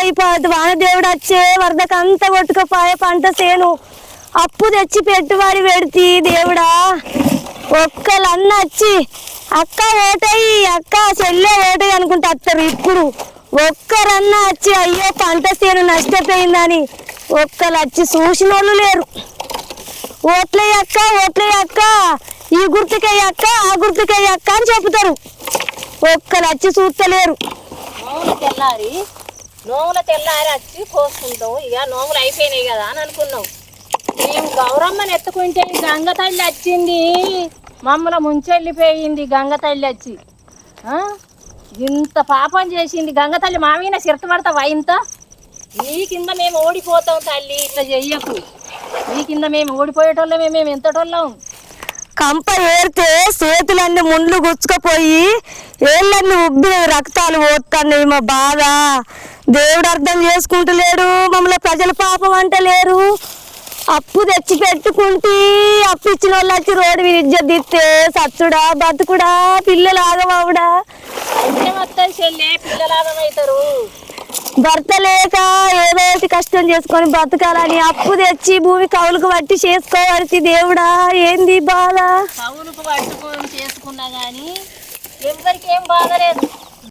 అయిపోద్ది. వానదేవుడు వచ్చే వరదకంతా కొట్టుకుపోయే పంట సేను అప్పు తెచ్చి పెట్టుబడి పెడితే దేవుడా ఒక్కలన్న వచ్చి అక్క ఓటయి అక్క చెల్లె ఓటయి అనుకుంటే వస్తారు. ఇప్పుడు ఒక్కరన్నా వచ్చి అయ్యో పంట సేను నష్టపోయిందని ఒక్కరు వచ్చి చూసిన వాళ్ళు లేరు. ఓట్లయ్యక్క ఓట్లయ్యక్క ఈ గుర్తుకయ్యక్క ఆ గుర్తుకయ్యక్క అని చెప్తారు. ఒక్కరు వచ్చి చూస్తలేరు. నోముల తెల్లారి వచ్చి పోసుకుంటాం. ఇక నోములు అయిపోయినాయి కదా అని అనుకున్నాం. మేము గౌరమ్మని ఎత్తుకుంటే గంగ తల్లి వచ్చింది, మమ్మల్ని ముంచెళ్ళిపోయింది. గంగ తల్లి వచ్చి ఇంత పాపం చేసింది. గంగ తల్లి మా మీద సిరతపడతావా? ఇంత నీ కింద మేము ఓడిపోతాం తల్లి, ఇట్లా చెయ్యకు. నీ కింద మేము ఓడిపోయేటోళ్ళమే, మేము ఎంతటోళ్ళం. కంప ఏరితే చేతులన్నీ ముండ్లు గుచ్చుకుపోయి ఏళ్ళన్నీ ఉబ్బి రక్తాలు పోతున్నాయి. మా బాధ దేవుడు అర్థం చేసుకుంటలేడు. మమ్మల్ని ప్రజల పాపం అంటలేరు. అప్పు తెచ్చి పెట్టుకుంటే అప్పు ఇచ్చిన వాళ్ళు వచ్చి రోడ్డు మీద ఇజ్జత్ తీస్తే సచ్చుడా బతుకుడా పిల్లలాగమవుడా? వస్తాయి చెల్లె, పిల్లలాగమవుతారు. భర్త లేక ఏదో కష్టం చేసుకొని బతకాలని అప్పు తెచ్చి భూమి కవులకు పట్టి చేసుకోవాలి. దేవుడా ఏంది బాధ? కవులకు పట్టుకొని చేసుకున్నా గానీ ఎవరికి ఏం బాధ లేదు.